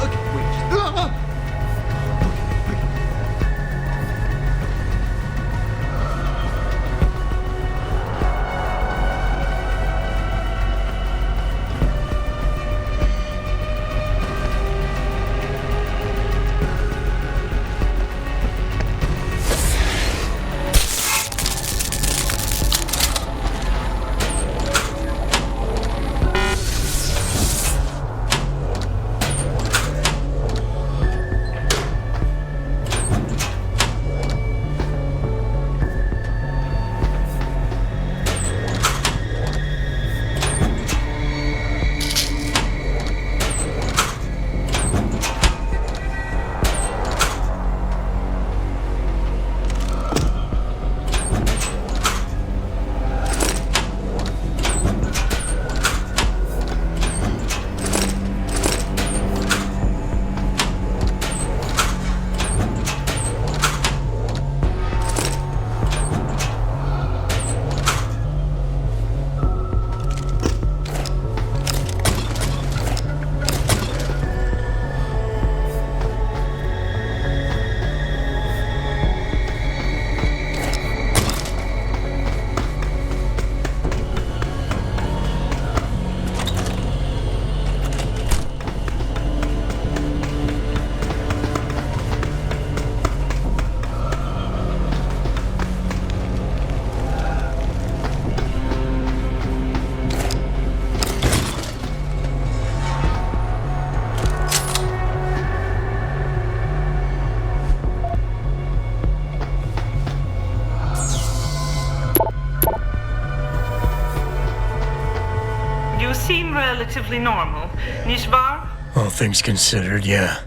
Okay, wait. You seem relatively normal, nicht wahr? All things considered, yeah.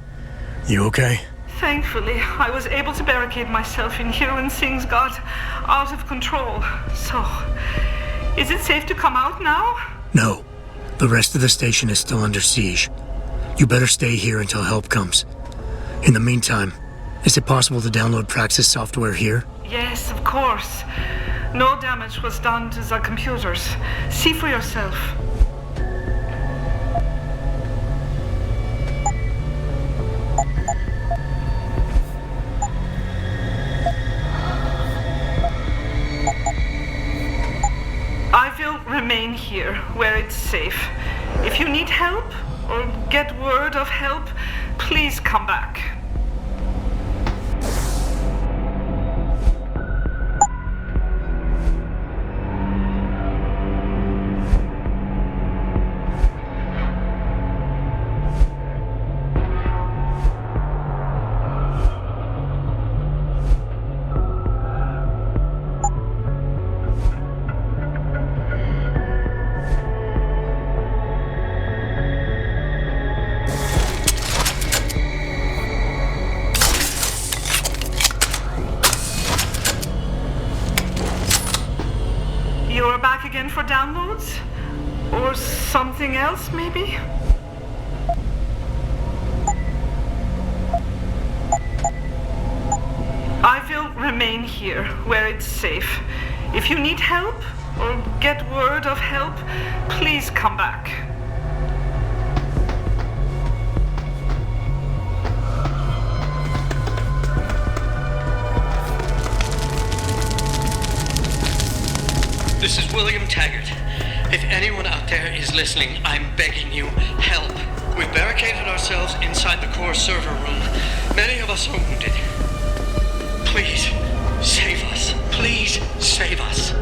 You okay? Thankfully, I was able to barricade myself in here when things got out of control. So, is it safe to come out now? No. The rest of the station is still under siege. You better stay here until help comes. In the meantime, is it possible to download Praxis software here? Yes, of course. No damage was done to the computers. See for yourself. I will remain here where it's safe. If you need help or get word of help, please come back. You're back again for downloads? Or something else, maybe? I will remain here where it's safe. If you need help or get word of help, please come back. This is William Taggart. If anyone out there is listening, I'm begging you, help. We've barricaded ourselves inside the core server room. Many of us are wounded. Please, save us. Please, save us.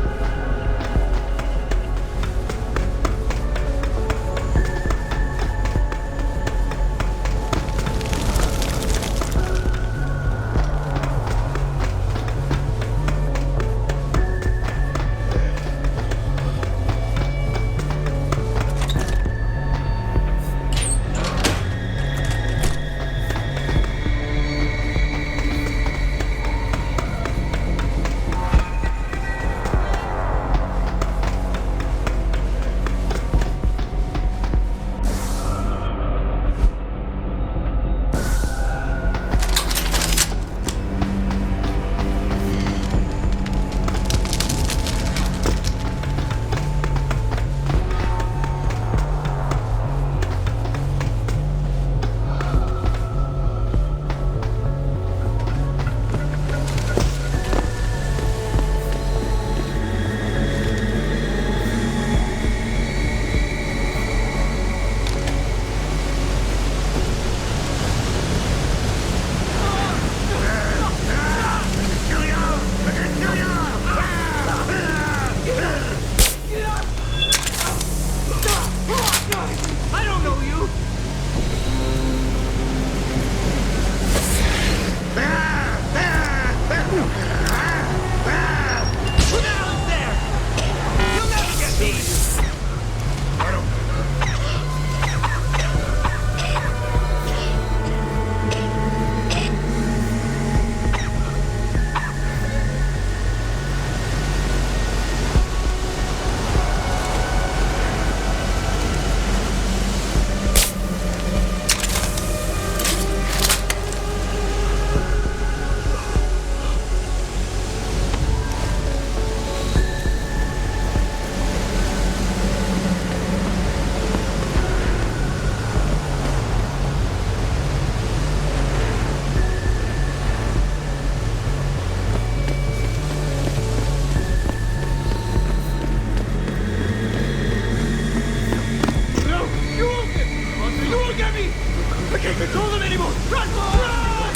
I can't control them anymore! Run! Run!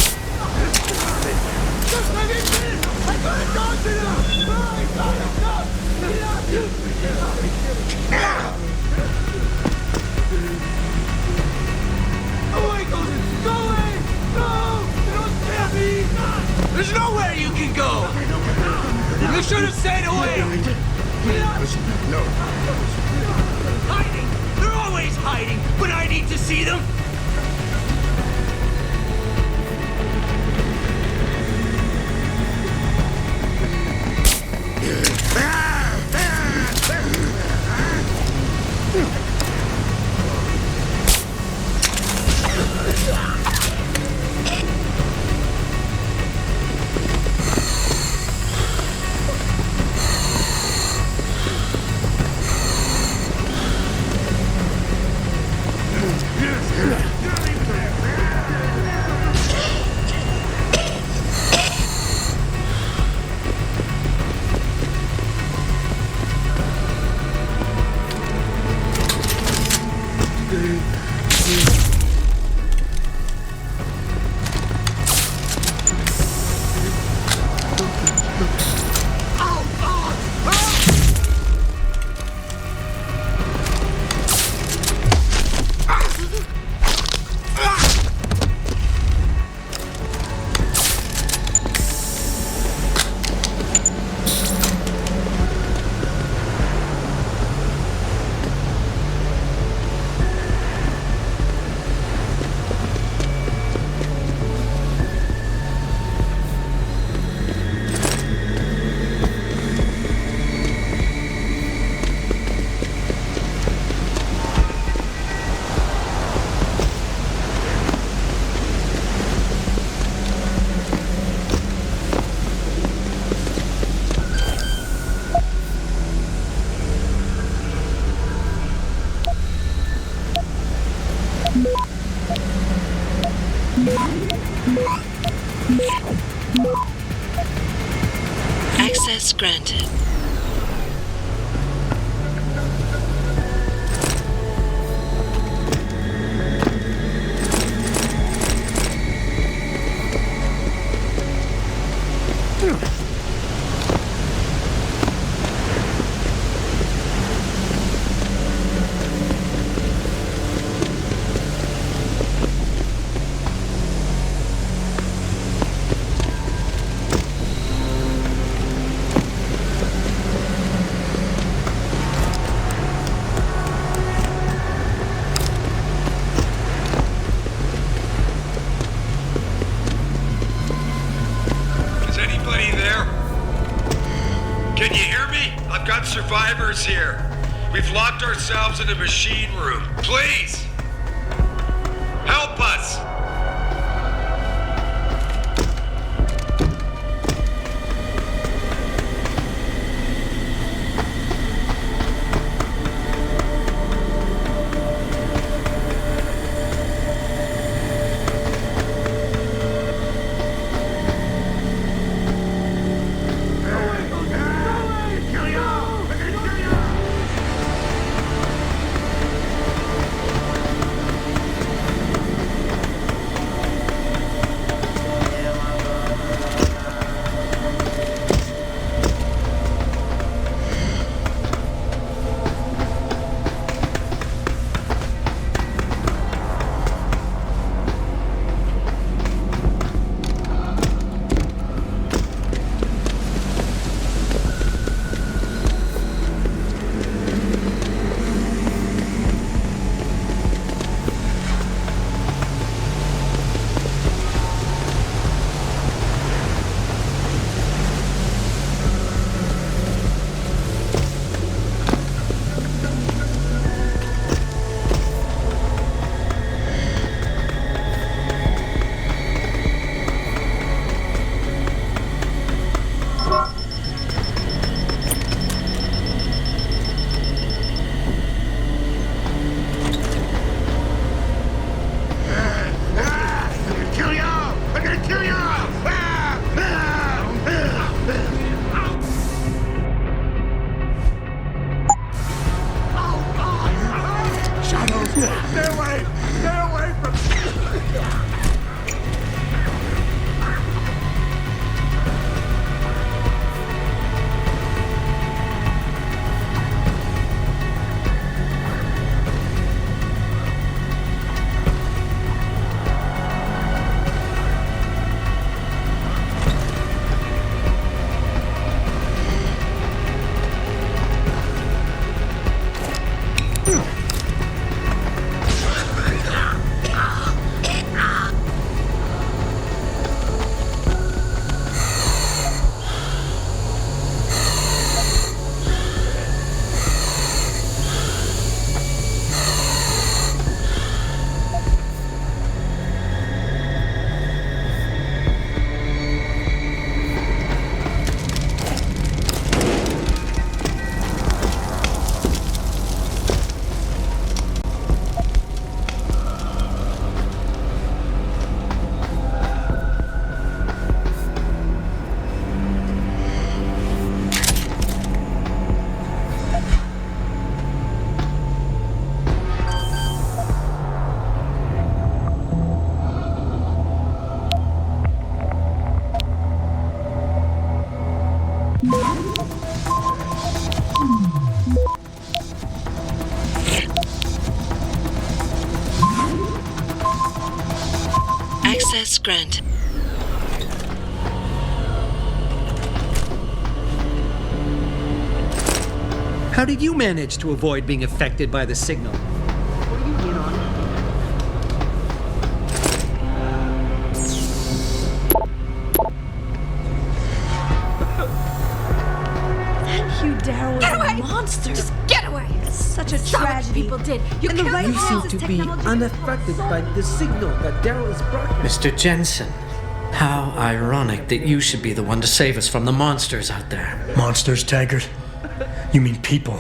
Just let me finish! I couldn't talk to them! Away, Golden! Go away! No! Don't scare me! There's nowhere you can go! You should have stayed away! No. Hiding! They're always hiding, but I need to see them! Access granted. Survivors here. We've locked ourselves in a machine room. Please! Help us! Access granted. How did you manage to avoid being affected by the signal? What are you in on? You Daryl was Get away! a monster. Just get away! Such a Saw what tragedy. people did. You And the killed right the You hand seem man. to be unaffected by the signal that Daryl is broadcasting. Mr. Jensen, how ironic that you should be the one to save us from the monsters out there. Monsters, Taggart? You mean people.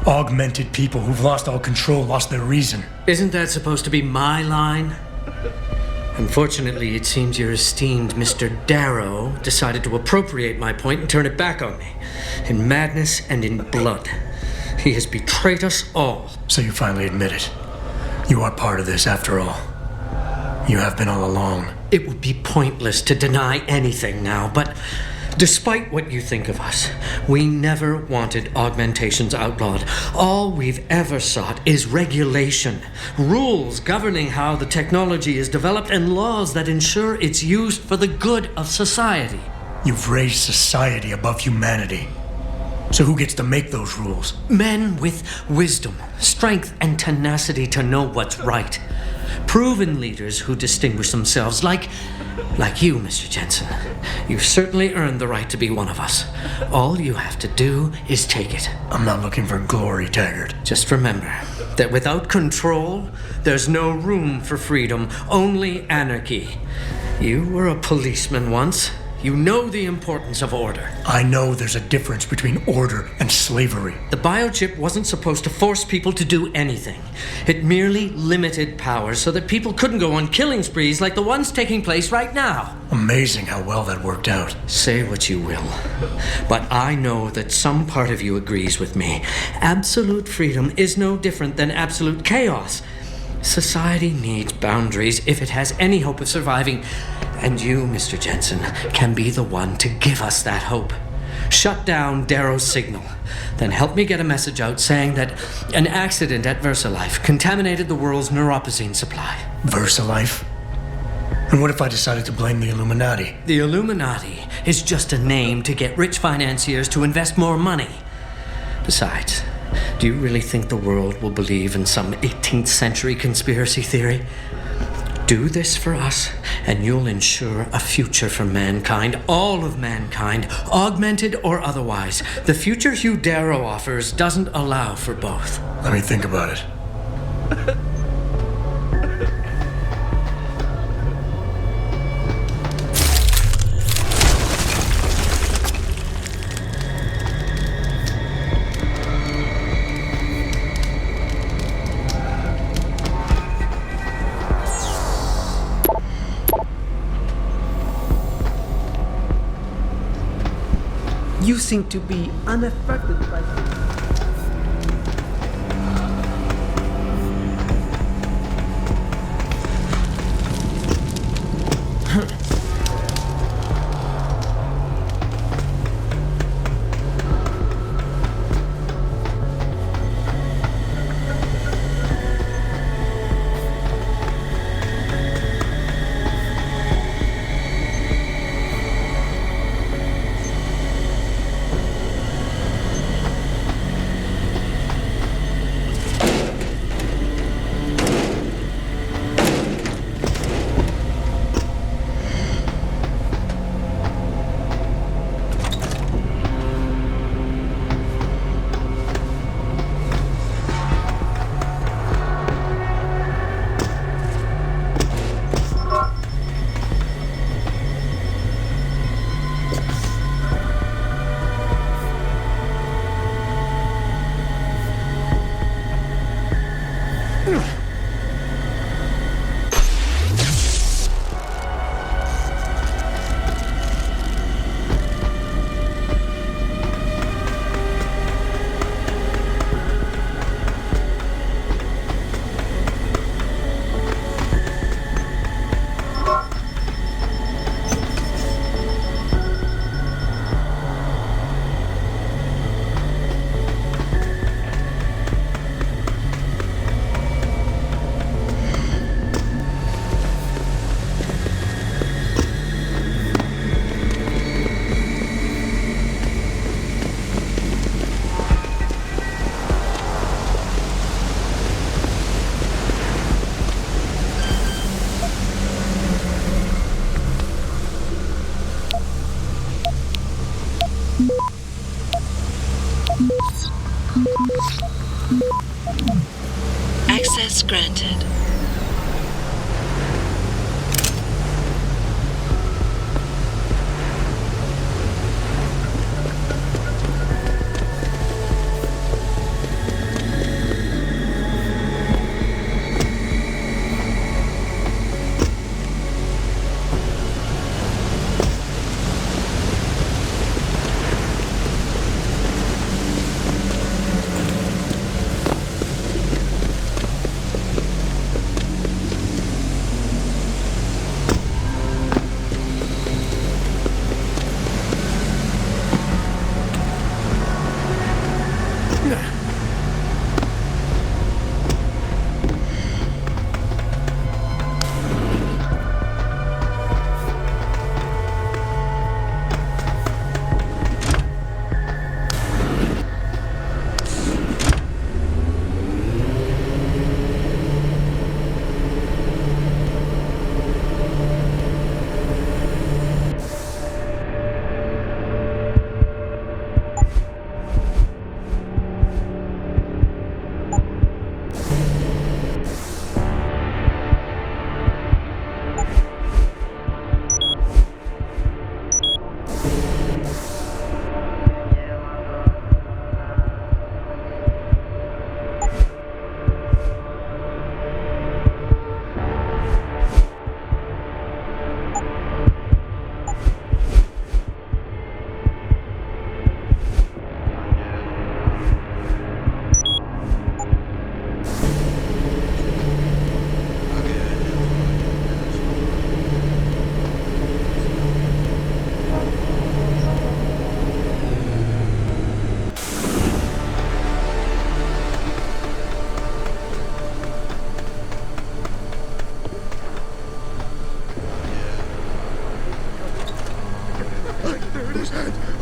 Augmented people who've lost all control, lost their reason. Isn't that supposed to be my line? Unfortunately, it seems your esteemed Mr. Darrow decided to appropriate my point and turn it back on me. In madness and in blood. He has betrayed us all. So you finally admit it. You are part of this after all. You have been all along. It would be pointless to deny anything now, but despite what you think of us, we never wanted augmentations outlawed. All we've ever sought is regulation, rules governing how the technology is developed, and laws that ensure its use for the good of society. You've raised society above humanity. So who gets to make those rules? Men with wisdom, strength, and tenacity to know what's right. Proven leaders who distinguish themselves, like you, Mr. Jensen. You've certainly earned the right to be one of us. All you have to do is take it. I'm not looking for glory, Taggart. Just remember that without control, there's no room for freedom, only anarchy. You were a policeman once. You know the importance of order. I know there's a difference between order and slavery. The biochip wasn't supposed to force people to do anything. It merely limited powers so that people couldn't go on killing sprees like the ones taking place right now. Amazing how well that worked out. Say what you will, but I know that some part of you agrees with me. Absolute freedom is no different than absolute chaos. Society needs boundaries if it has any hope of surviving. And you, Mr. Jensen, can be the one to give us that hope. Shut down Darrow's signal. Then help me get a message out saying that an accident at VersaLife contaminated the world's neuropozyne supply. VersaLife? And what if I decided to blame the Illuminati? The Illuminati is just a name to get rich financiers to invest more money. Besides, do you really think the world will believe in some 18th century conspiracy theory? Do this for us, and you'll ensure a future for mankind, all of mankind, augmented or otherwise. The future Hugh Darrow offers doesn't allow for both. Let me think about it. You seem to be unaffected by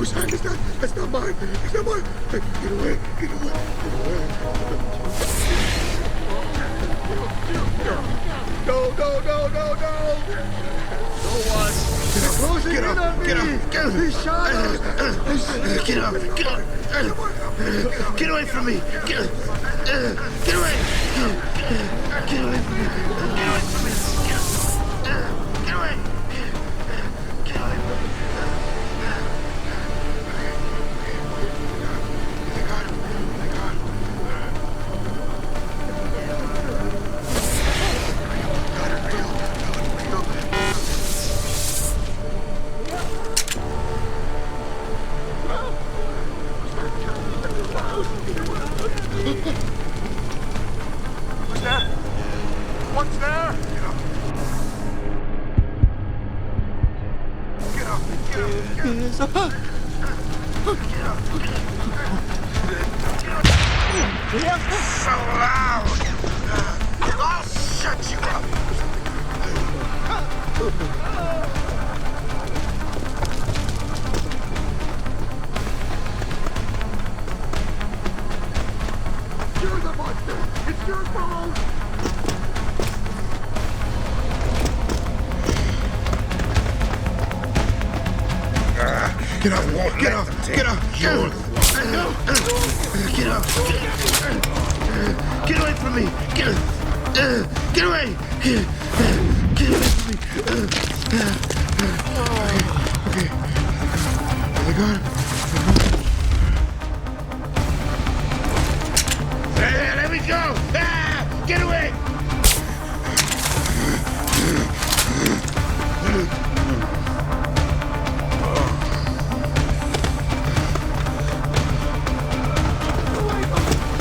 Whose hand is that? That's not mine. That's not mine. Hey, get away. Get away. Get away. No, no, no, no, no. No one. Get up. Get up. Get up. He's shot us. Get up. Get up. Get away from me. Get away. Get away from me. Get away from me. Get away. Get away. Who's that? What's there? Get up. Get up. Get up. Get up. Get up. So loud. I'll shut you up. You're the monster! It's your fault! Get up! Get up! Get up! Get up! Get up! Get away from me! Get away! Get away from me! Okay. Oh my God! Let me go! Ah! Get away!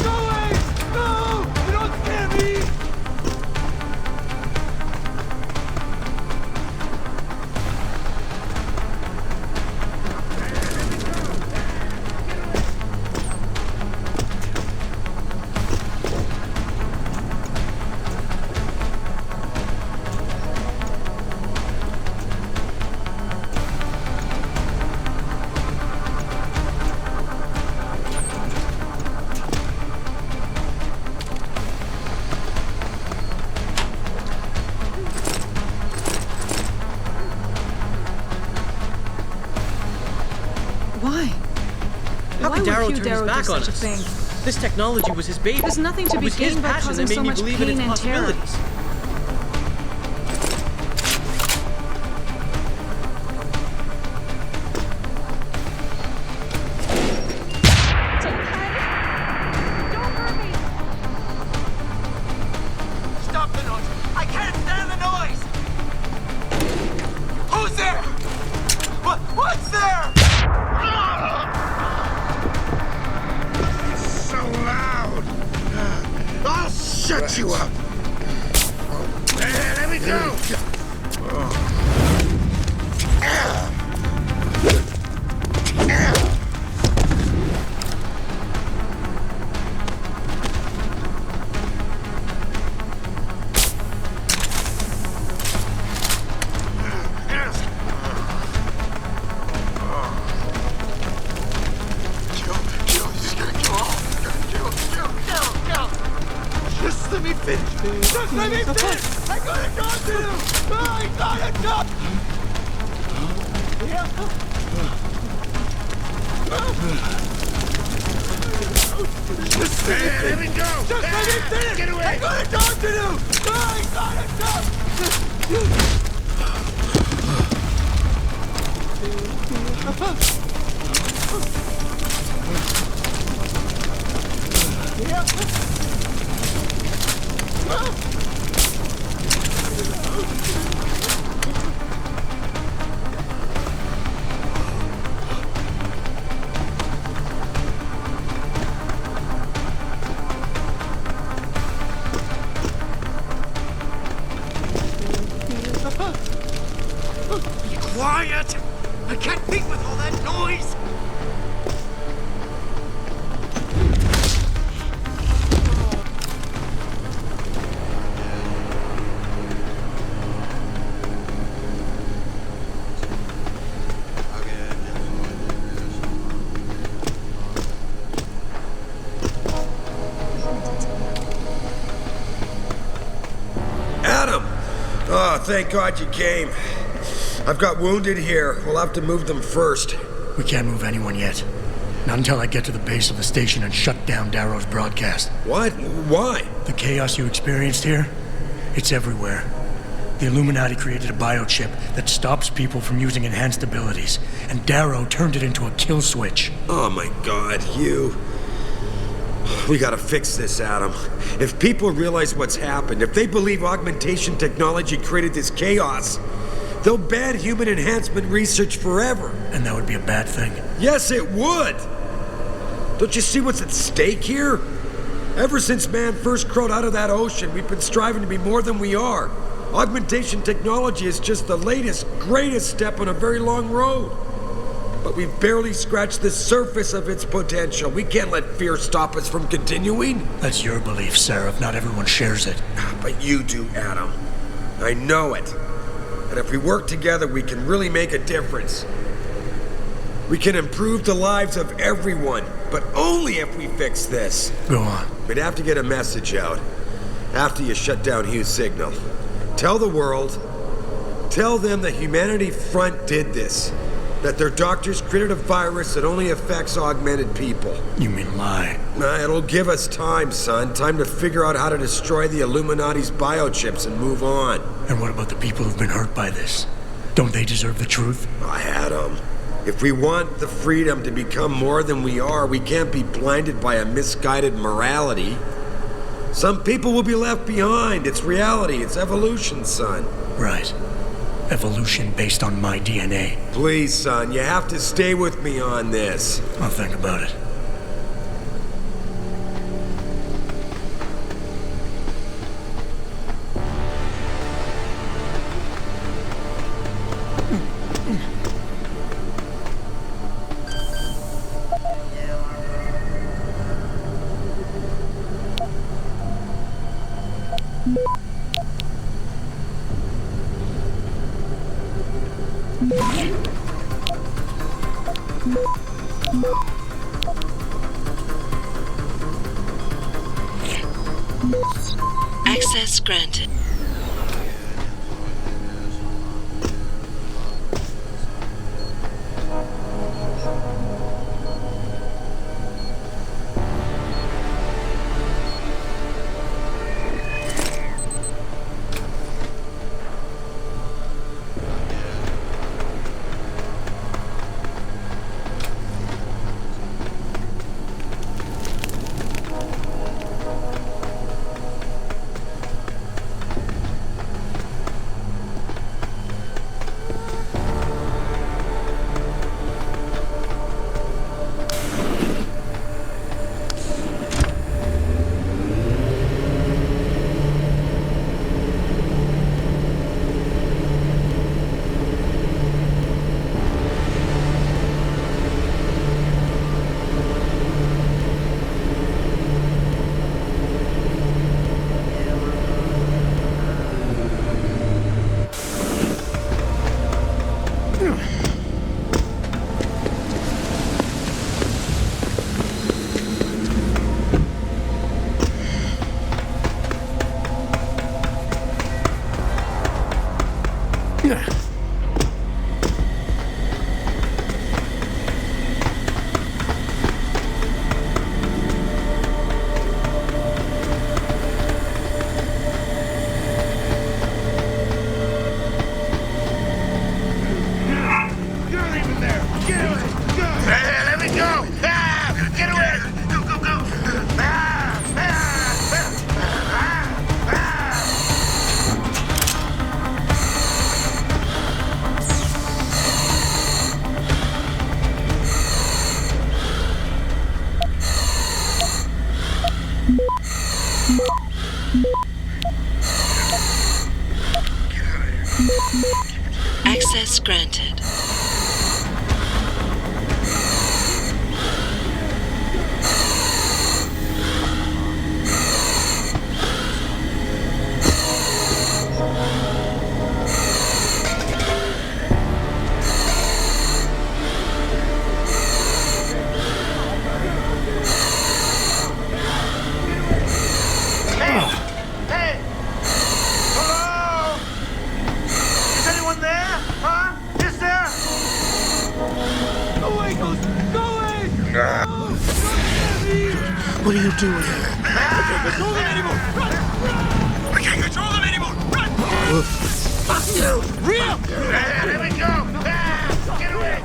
Go away! No! You don't scare me! Why? How Why could would Darrow Hugh turn his Darrow back do on such a us? thing? This technology was his baby. There's nothing to It be was his gained by passion causing that made so me much believe in pain its and terror. possibilities. Stop the noise! I can't stand the noise! Who's there? What's there? It's so loud! I'll shut you up! Hey, let me go! Just let me finish! Just let me finish! I gotta talk to you! I gotta talk! Just let me go! Just let me finish! Get away! I gotta talk to you! I gotta talk! Be quiet! I can't think with all that noise! thank God you came. I've got wounded here. We'll have to move them first. We can't move anyone yet. Not until I get to the base of the station and shut down Darrow's broadcast. What? Why? The chaos you experienced here, it's everywhere. The Illuminati created a biochip that stops people from using enhanced abilities, and Darrow turned it into a kill switch. Oh my God, you... We gotta fix this, Adam. If people realize what's happened, if they believe augmentation technology created this chaos, they'll ban human enhancement research forever. And that would be a bad thing. Yes, it would! Don't you see what's at stake here? Ever since man first crawled out of that ocean, we've been striving to be more than we are. Augmentation technology is just the latest, greatest step on a very long road. But we've barely scratched the surface of its potential. We can't let fear stop us from continuing. That's your belief, Seraph. Not everyone shares it. But you do, Adam. I know it. And if we work together, we can really make a difference. We can improve the lives of everyone, but only if we fix this. Go on. We'd have to get a message out after you shut down Hugh's signal. Tell the world, tell them the Humanity Front did this. That their doctors created a virus that only affects augmented people. You mean lie? It'll give us time, son. Time to figure out how to destroy the Illuminati's biochips and move on. And what about the people who've been hurt by this? Don't they deserve the truth? Adam, if we want the freedom to become more than we are, we can't be blinded by a misguided morality. Some people will be left behind. It's reality. It's evolution, son. Right. Evolution based on my DNA. Please, son, you have to stay with me on this. I'll think about it. Access granted. Access granted. What are you doing? I can't control them anymore! Run! I can't control them anymore! Run! Fuck you! Real! Here we go! Get away!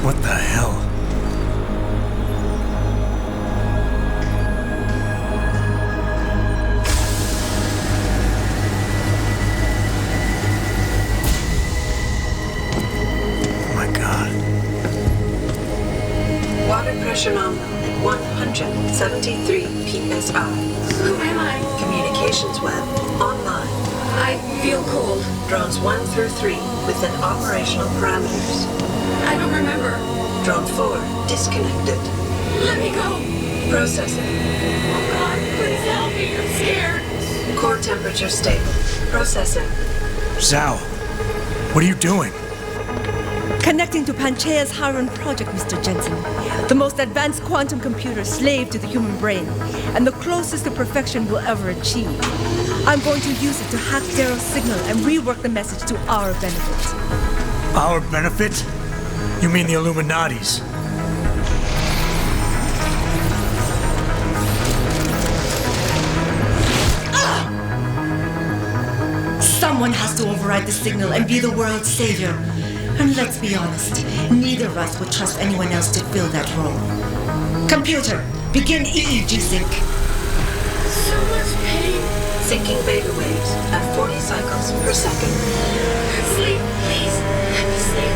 What the hell? Oh my God. Water pressure nominal at 173 psi. Who am I? Communications web online. I feel cold. Drones 1 through 3 within operational parameters. I don't remember. Drone 4 disconnected. Let me go. Processing. Oh God, please help me. I'm scared. Core temperature stable. Processing. Zhao, what are you doing? Connecting to Panchaea's Hiron project, Mr. Jensen. The most advanced quantum computer slave to the human brain, and the closest to perfection we'll ever achieve. I'm going to use it to hack Darrow's signal and rework the message to our benefit. Our benefit? You mean the Illuminati's? Someone has to override the signal and be the world's savior. And let's be honest, neither of us would trust anyone else to fill that role. Computer, begin EEG sync. So much pain. Syncing beta waves at 40 cycles per second. Sleep, please. Let me sleep.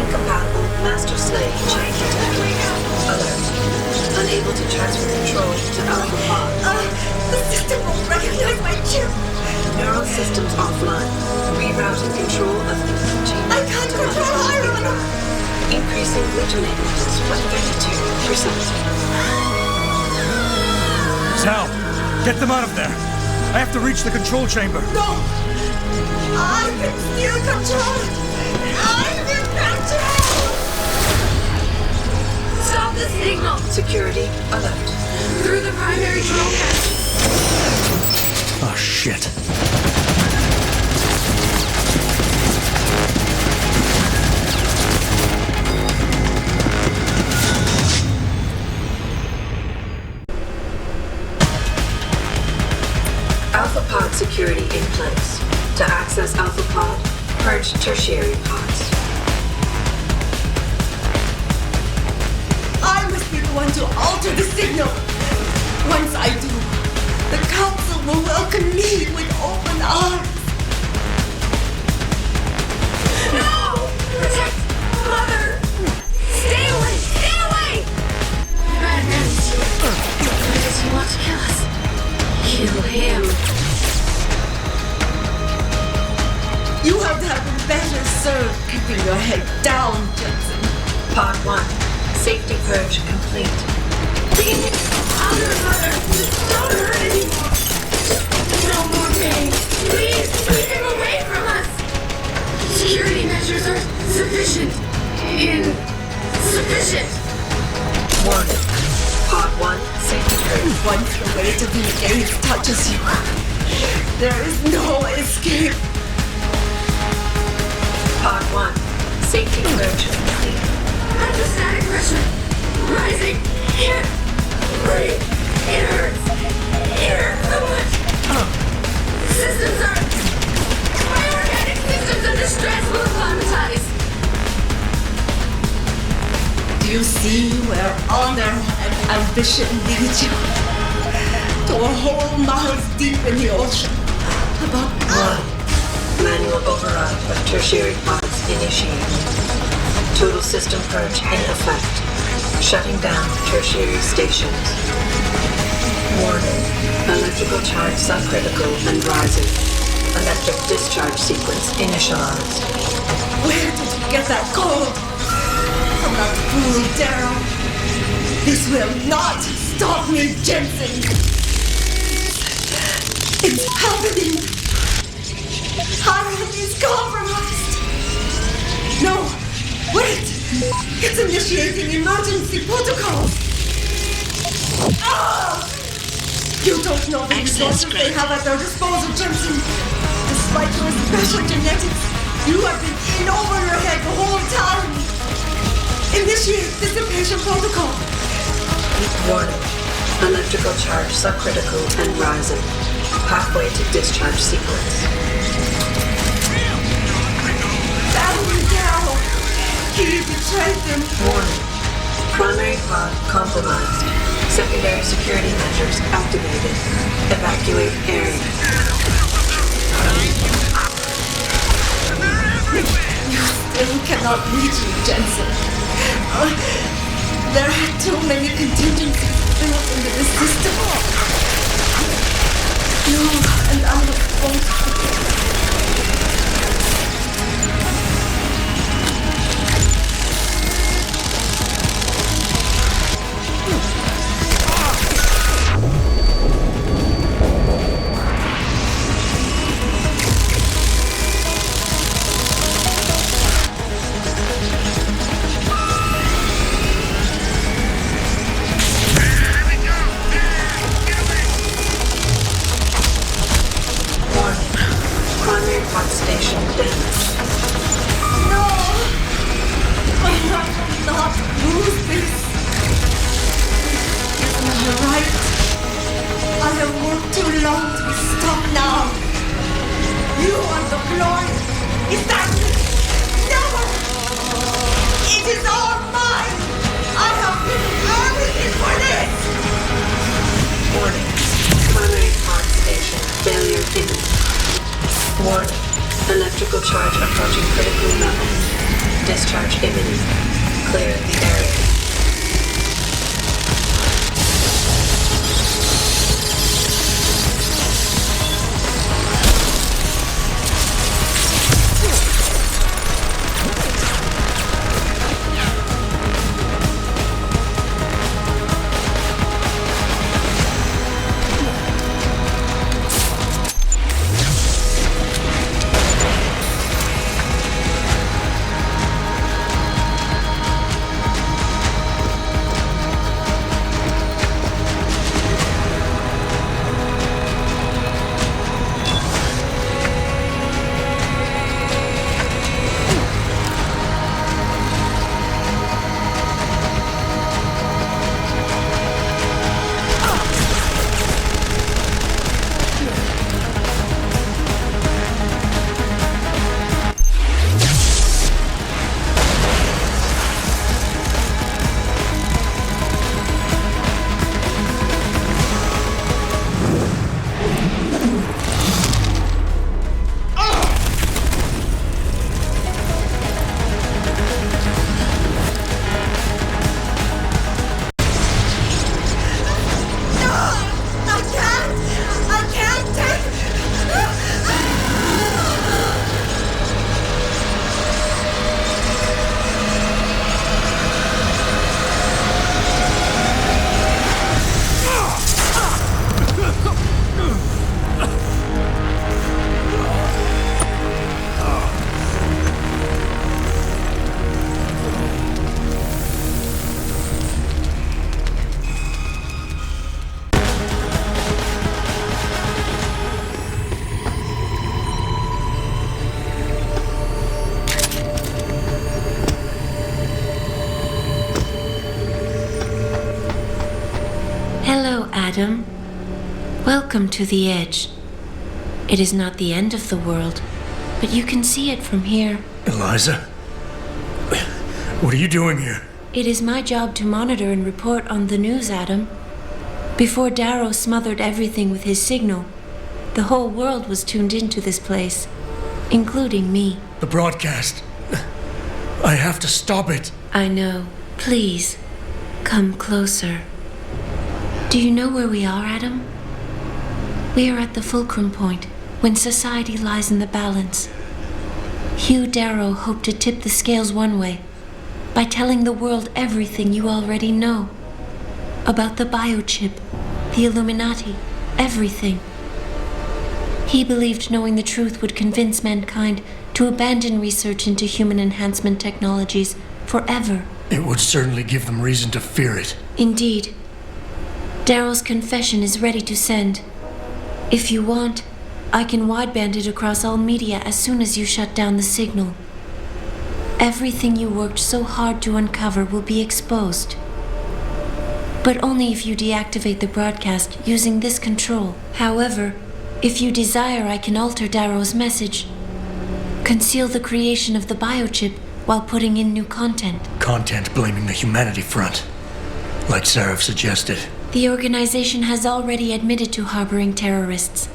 Incompatible master-slave chain detected. Alert. Unable to transfer control to Alpha Pod. The system won't recognize my chip. Neural systems offline. Rerouting control of the gene. I can't control Hiron. Increasing glutamate levels by 32%. Zhao, get them out of there. I have to reach the control chamber. No! I can still control it! I'm in control! Stop the signal. Security alert. Through the primary control panel. Oh, shit. Alpha pod security in place. To access Alpha Pod, purge tertiary pods. I must be the one to alter the signal. Once I do, the Council will welcome me with open arms. No! Protect Mother! Stay away! Stay away! Madman! Why does he want to kill us? Kill him. You have been better served keeping your head down, Jensen. Pod 1. Safety purge complete. Mother! Don't hurt anymore! No more pain! Please! Keep him away from us! Security measures are sufficient. Insufficient. Warning. Pod 1. Safety purge. Once the weight of the gaze touches you, there is no escape. Pod 1. Safety purge complete. Epistatic pressure rising. Can't breathe. It hurts. It hurts so much. Systems are. My organic systems under stress will acclimatize. Do you see where honor and ambition lead you? To a hole miles deep in the ocean. About 1. Manual override of tertiary pods initiated. Total system purge in effect. Shutting down tertiary stations. Warning. Electrical charge subcritical and rising. Electric discharge sequence initialized. Where did you get that code? From that fool Darrow. This will not stop me, Jensen. It's happening. Hiram is compromised. No, wait. It's initiating emergency protocols. Ah! You don't know the resources they have at their disposal, Jensen. Despite your special genetics, you have been in over your head the whole time. Initiate dissipation protocol. Warning. Electrical charge subcritical and rising. Pathway to discharge sequence. Darrow! He betrayed them. Warning. Primary pod compromised. Secondary security measures activated. Evacuate area. You still cannot reach me, Jensen. There are too many contingencies built into the system. You and I are both. Electrical charge approaching critical level. Discharge imminent. Clear the area. Adam. Welcome to the Edge. It is not the end of the world, but you can see it from here. Eliza? What are you doing here? It is my job to monitor and report on the news, Adam. Before Darrow smothered everything with his signal, the whole world was tuned into this place, including me. The broadcast. I have to stop it. I know. Please, come closer. Do you know where we are, Adam? We are at the fulcrum point, when society lies in the balance. Hugh Darrow hoped to tip the scales one way, by telling the world everything you already know. About the biochip, the Illuminati, everything. He believed knowing the truth would convince mankind to abandon research into human enhancement technologies forever. It would certainly give them reason to fear it. Indeed. Darrow's confession is ready to send. If you want, I can wideband it across all media as soon as you shut down the signal. Everything you worked so hard to uncover will be exposed. But only if you deactivate the broadcast using this control. However, if you desire, I can alter Darrow's message. Conceal the creation of the biochip while putting in new content. Content blaming the humanity front, like Sarah suggested. The organization has already admitted to harboring terrorists.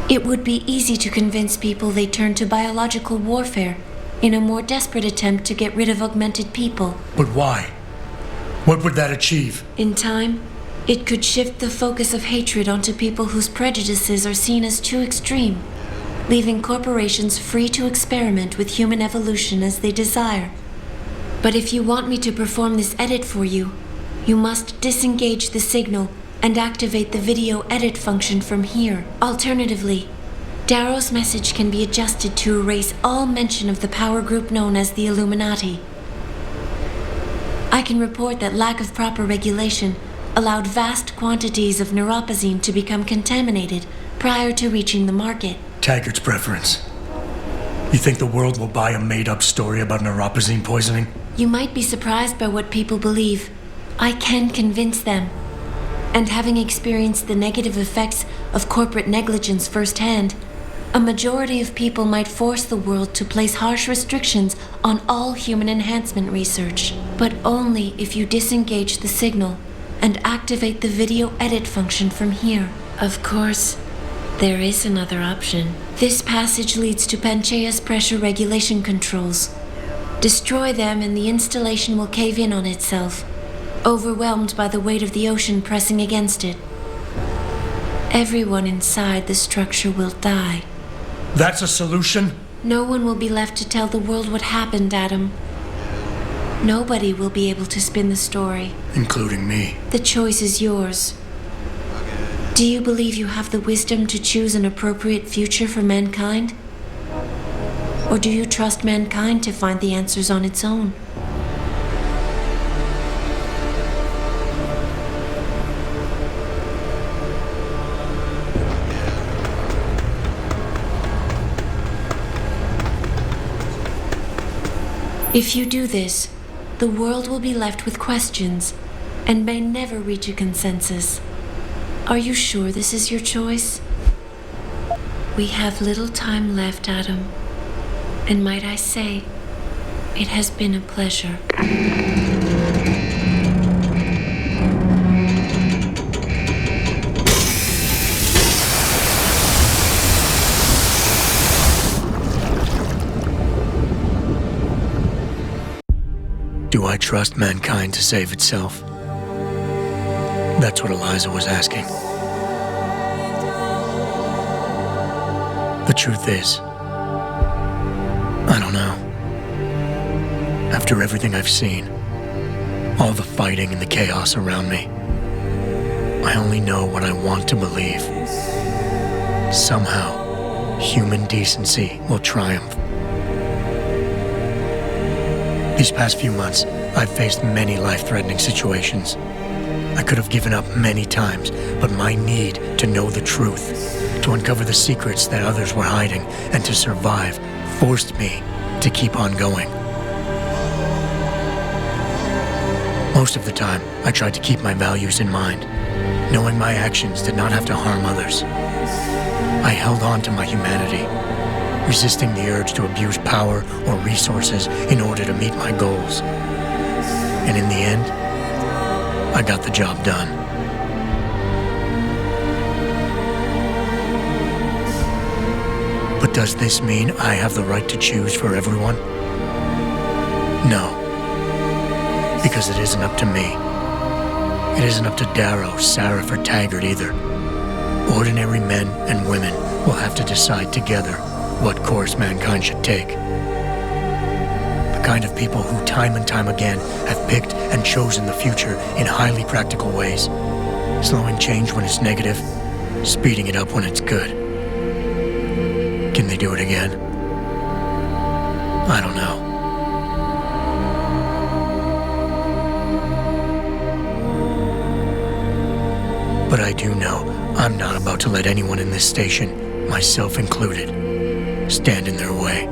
It would be easy to convince people they turn to biological warfare in a more desperate attempt to get rid of augmented people. But why? What would that achieve? In time, it could shift the focus of hatred onto people whose prejudices are seen as too extreme, leaving corporations free to experiment with human evolution as they desire. But if you want me to perform this edit for you, you must disengage the signal and activate the video edit function from here. Alternatively, Darrow's message can be adjusted to erase all mention of the power group known as the Illuminati. I can report that lack of proper regulation allowed vast quantities of neuropozyne to become contaminated prior to reaching the market. Taggart's preference. You think the world will buy a made-up story about neuropozyne poisoning? You might be surprised by what people believe. I can convince them. And having experienced the negative effects of corporate negligence firsthand, a majority of people might force the world to place harsh restrictions on all human enhancement research. But only if you disengage the signal and activate the video edit function from here. Of course, there is another option. This passage leads to Panchaea's pressure regulation controls. Destroy them and the installation will cave in on itself, overwhelmed by the weight of the ocean pressing against it. Everyone inside the structure will die. That's a solution? No one will be left to tell the world what happened, Adam. Nobody will be able to spin the story. Including me. The choice is yours. Do you believe you have the wisdom to choose an appropriate future for mankind? Or do you trust mankind to find the answers on its own? If you do this, the world will be left with questions and may never reach a consensus. Are you sure this is your choice? We have little time left, Adam. And might I say, it has been a pleasure. Do I trust mankind to save itself? That's what Eliza was asking. The truth is, I don't know. After everything I've seen, all the fighting and the chaos around me, I only know what I want to believe. Somehow, human decency will triumph. These past few months, I've faced many life-threatening situations. I could have given up many times, but my need to know the truth, to uncover the secrets that others were hiding, and to survive forced me to keep on going. Most of the time, I tried to keep my values in mind, knowing my actions did not have to harm others. I held on to my humanity, resisting the urge to abuse power or resources in order to meet my goals. And in the end, I got the job done. But does this mean I have the right to choose for everyone? No. Because it isn't up to me. It isn't up to Darrow, Sarif, or Taggart either. Ordinary men and women will have to decide together what course mankind should take. The kind of people who time and time again have picked and chosen the future in highly practical ways, slowing change when it's negative, speeding it up when it's good. Can they do it again? I don't know. But I do know I'm not about to let anyone in this station, myself included, stand in their way.